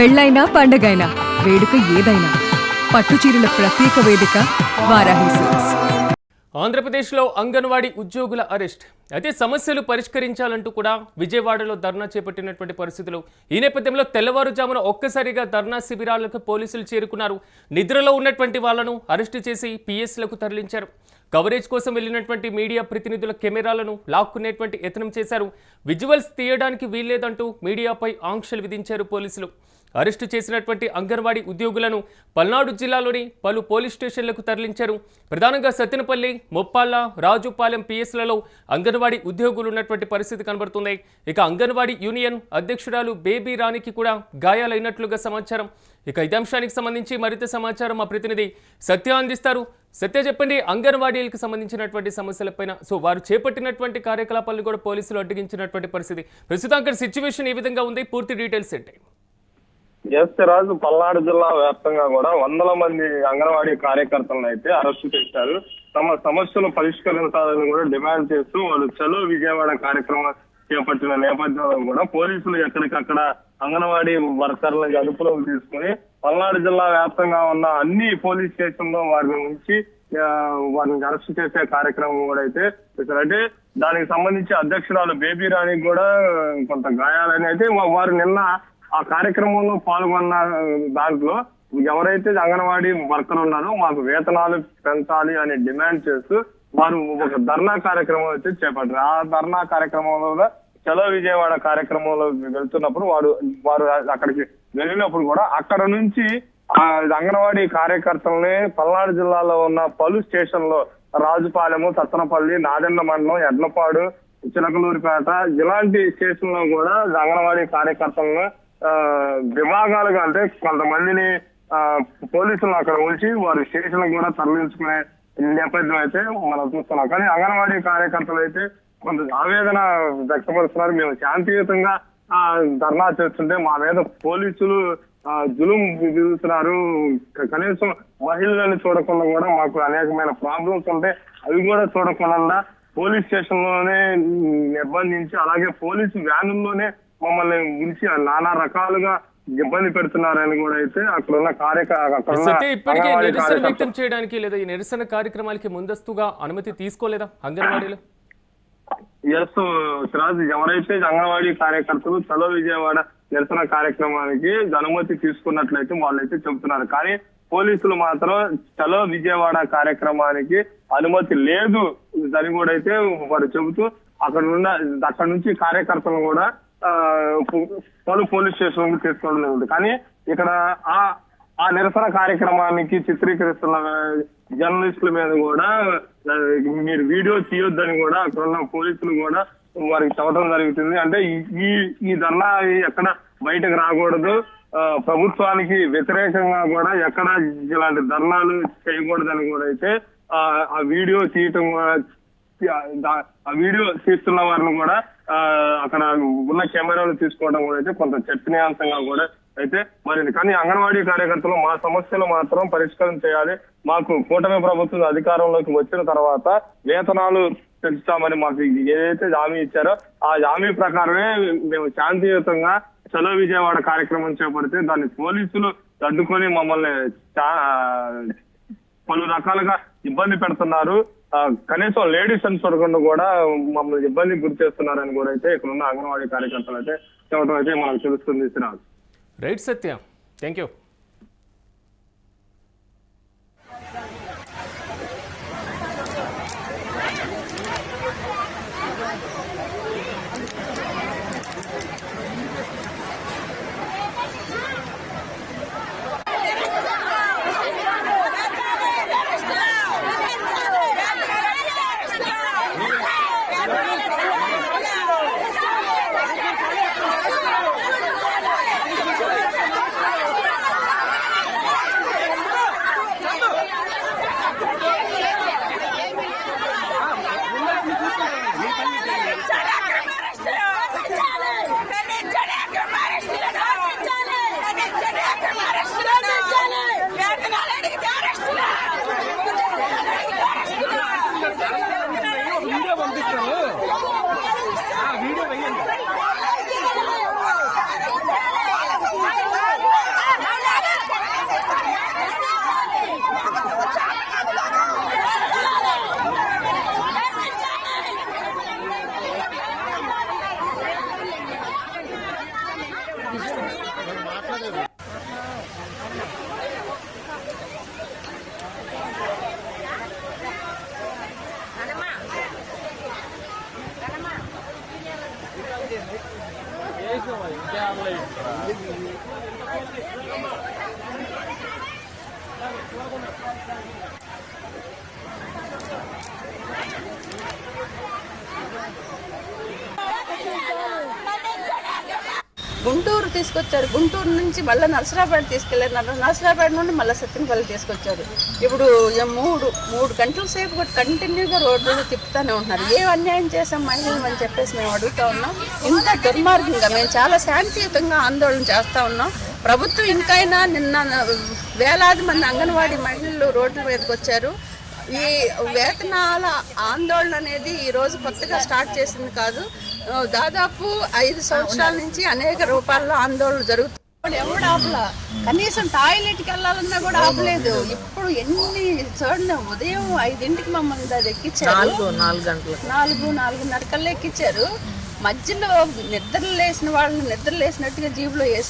పెళ్ళైనా పండగైనా వేడుక ఏదైనా పట్టుచీరల ప్రత్యేక వేదిక వారాహి సిల్క్స్. ఆంధ్రప్రదేశ్లో అంగన్వాడీ ఉద్యోగుల అరెస్ట్. అయితే సమస్యలు పరిష్కరించాలంటూ కూడా విజయవాడలో ధర్నా చేపట్టినటువంటి పరిస్థితులు. ఈ నేపథ్యంలో తెల్లవారుజామున ఒక్కసారిగా ధర్నా శిబిరాలకు పోలీసులు చేరుకున్నారు. నిద్రలో ఉన్నటువంటి వాళ్లను అరెస్టు చేసి పిఎస్లకు తరలించారు. కవరేజ్ కోసం వెళ్లినటువంటి మీడియా ప్రతినిధుల కెమెరాలను లాక్కునేటువంటి యత్నం చేశారు. విజువల్స్ తీయడానికి వీల్లేదంటూ మీడియాపై ఆంక్షలు విధించారు పోలీసులు. అరెస్టు చేసినటువంటి అంగన్వాడీ ఉద్యోగులను పల్నాడు జిల్లాలోని పలు పోలీస్ స్టేషన్లకు తరలించారు. ప్రధానంగా సత్తెనపల్లి, మొప్పాళ్ల, రాజుపాలెం పిఎస్లలో అంగన్వాడీ ఉద్యోగులు ఉన్నటువంటి పరిస్థితి కనబడుతుంది. ఇక అంగన్వాడీ యూనియన్ అధ్యక్షురాలు బేబీ రాణికి కూడా గాయాలైనట్లుగా సమాచారం. ఇక ఇదే అంశానికి సంబంధించి మరింత సమాచారం మా ప్రతినిధి సత్య అందిస్తారు. సత్య, చెప్పండి, అంగన్వాడీలకు సంబంధించినటువంటి సమస్యలపైన వారు చేపట్టినటువంటి కార్యకలాపాలను కూడా పోలీసులు అడ్డగించినటువంటి పరిస్థితి. ప్రస్తుతం అక్కడ సిచ్యువేషన్ ఏ విధంగా ఉంది, పూర్తి డీటెయిల్స్ ఏంటి? రాజు పల్నాడు జిల్లా వ్యాప్తంగా కూడా వందల మంది అంగన్వాడీ కార్యకర్తలను అయితే అరెస్టు చేశారు. తమ సమస్యలు పరిష్కరించాలని కూడా డిమాండ్ చేస్తూ వాళ్ళు చలో విజయవాడ కార్యక్రమం చేపట్టిన నేపథ్యంలో కూడా పోలీసులు ఎక్కడికక్కడ అంగన్వాడీ వర్కర్లను అదుపులోకి తీసుకుని పల్నాడు జిల్లా వ్యాప్తంగా ఉన్న అన్ని పోలీస్ స్టేషన్లో వారిని ఉంచి వారిని అరెస్టు చేసే కార్యక్రమం కూడా అయితే అంటే దానికి సంబంధించి అధ్యక్షురాలు బేబీ రాణికి కూడా కొంత గాయాలని అయితే వారు నిన్న ఆ కార్యక్రమంలో పాల్గొన్న దాంట్లో ఎవరైతే అంగన్వాడీ వర్కర్ ఉన్నారో మాకు వేతనాలు పెంచాలి అని డిమాండ్ చేస్తూ వారు ఒక ధర్నా కార్యక్రమం అయితే చేపట్టారు. ఆ ధర్నా కార్యక్రమంలో చలో విజయవాడ కార్యక్రమంలో వెళ్తున్నప్పుడు వారు అక్కడికి వెళ్ళినప్పుడు కూడా అక్కడ నుంచి ఆ అంగన్వాడీ కార్యకర్తలని పల్నాడు జిల్లాలో ఉన్న పలు స్టేషన్లో రాజుపాలెము, సత్తనపల్లి, నాదెండ్ల మండలం, ఎడ్లపాడు, చిలకలూరిపేట ఇలాంటి స్టేషన్ లో కూడా అంగన్వాడీ కార్యకర్తలను విభాగాలుగా అంటే కొంతమందిని పోలీసులు అక్కడ ఉంచి వారి స్టేషన్ కూడా తరలించుకునే నేపథ్యం అయితే మనం చూస్తున్నాం. కానీ అంగన్వాడీ కార్యకర్తలు అయితే కొంత ఆవేదన వ్యక్తపరుస్తున్నారు. మేము శాంతియుతంగా ధర్నా చేస్తుంటే మా మీద పోలీసులు జులుం విధిస్తున్నారు. కనీసం మహిళలను చూడకుండా కూడా మాకు అనేకమైన ప్రాబ్లమ్స్ ఉంటాయి, అవి కూడా చూడకుండా పోలీస్ స్టేషన్ లోనే నిర్బంధించి అలాగే పోలీసు వ్యానుల్లోనే మమ్మల్ని ఉంచి నానా రకాలుగా ఇబ్బంది పెడుతున్నారని కూడా అయితే అక్కడ ఉన్న ఇప్పటికే నిరసన వ్యక్తం చేయడానికి లేదా ఈ నిరసన కార్యక్రమాలకి ముందస్తుగా అనుమతి తీసుకోలేదా అంగన్వాడీలు? ఎస్ సిరాజ్, ఎవరైతే అంగన్వాడీ కార్యకర్తలు చలో విజయవాడ నిరసన కార్యక్రమానికి అనుమతి తీసుకున్నట్లయితే వాళ్ళైతే చెబుతున్నారు. కానీ పోలీసులు మాత్రం చలో విజయవాడ కార్యక్రమానికి అనుమతి లేదు అని కూడా అయితే వారు చెబుతూ అక్కడ నుంచి కార్యకర్తలు కూడా పలు పోలీస్ స్టేషన్ తీసుకోవడం లేదు. కానీ ఇక్కడ ఆ నిరసన కార్యక్రమానికి చిత్రీకరిస్తున్న జర్నలిస్టుల మీద కూడా మీరు వీడియో తీయొద్దని కూడా అక్కడ ఉన్న పోలీసులు కూడా వారికి చెప్పడం జరుగుతుంది. అంటే ఈ ధర్నా ఎక్కడ బయటకు రాకూడదు, ప్రభుత్వానికి వ్యతిరేకంగా కూడా ఎక్కడ ఇలాంటి ధర్నాలు చేయకూడదని కూడా అయితే ఆ వీడియో తీయటం ఆ వీడియో తీస్తున్న వారిని కూడా అక్కడ ఉన్న కెమెరాలు తీసుకోవడం కూడా అయితే కొంత చర్చనీయాంశంగా కూడా అయితే మరి. కానీ అంగన్వాడీ కార్యకర్తలు మా సమస్యలు మాత్రం పరిష్కారం చేయాలి, మాకు కూటమి ప్రభుత్వం అధికారంలోకి వచ్చిన తర్వాత వేతనాలు పెంచుతామని మాకు ఏదైతే హామీ ఇచ్చారో ఆ హామీ ప్రకారమే మేము శాంతియుతంగా చలో విజయవాడ కార్యక్రమం చేపడితే దాన్ని పోలీసులు అడ్డుకొని మమ్మల్ని పలు రకాలుగా ఇబ్బంది పెడుతున్నారు. కనీసం లేడీస్ అని చూడకుండా కూడా మమ్మల్ని ఇబ్బంది గురి చేస్తున్నారని కూడా అయితే ఇక్కడ ఉన్న అంగన్వాడీ కార్యకర్తలు అయితే చెప్పడం అయితే మనకు తెలుస్తుంది. Right Satya, thank you. Guntur తీసుకొచ్చారు. గుంటూరు నుంచి మళ్ళీ నర్సరాపేట తీసుకెళ్ళారు. నర్సరాపేట నుండి మళ్ళీ సత్యనపల్లి తీసుకొచ్చారు. ఇప్పుడు మూడు గంటల సేపు కూడా కంటిన్యూగా రోడ్లు తిప్పుతూనే ఉంటున్నారు. ఏ అన్యాయం చేసాం మహిళలు అని చెప్పేసి మేము అడుగుతా ఉన్నాం. ఇంత దుర్మార్గంగా మేము చాలా శాంతియుతంగా ఆందోళన చేస్తూ ఉన్నాం. ప్రభుత్వం ఇంకైనా నిన్న వేలాది మంది అంగన్వాడీ మహిళలు రోడ్ల మీదకి వచ్చారు. ఈ వేతనాల ఆందోళన అనేది ఈరోజు కొత్తగా స్టార్ట్ చేసింది కాదు. దాదాపు 5 సంవత్సరాల నుంచి అనేక రూపాయల్లో ఆందోళన జరుగుతుంది. ఎవడు ఆపలా, కనీసం టాయిలెట్కి వెళ్ళాలన్నా కూడా ఆపలేదు. ఇప్పుడు ఎన్ని చూడండి, ఉదయం 5ంటికి మమ్మల్ని అది ఎక్కించారు. 4:30 కల్లా ఎక్కించారు. మధ్యలో నిద్ర లేసిన వాళ్ళు నిద్ర లేసినట్టుగా జీబులో వేసారు.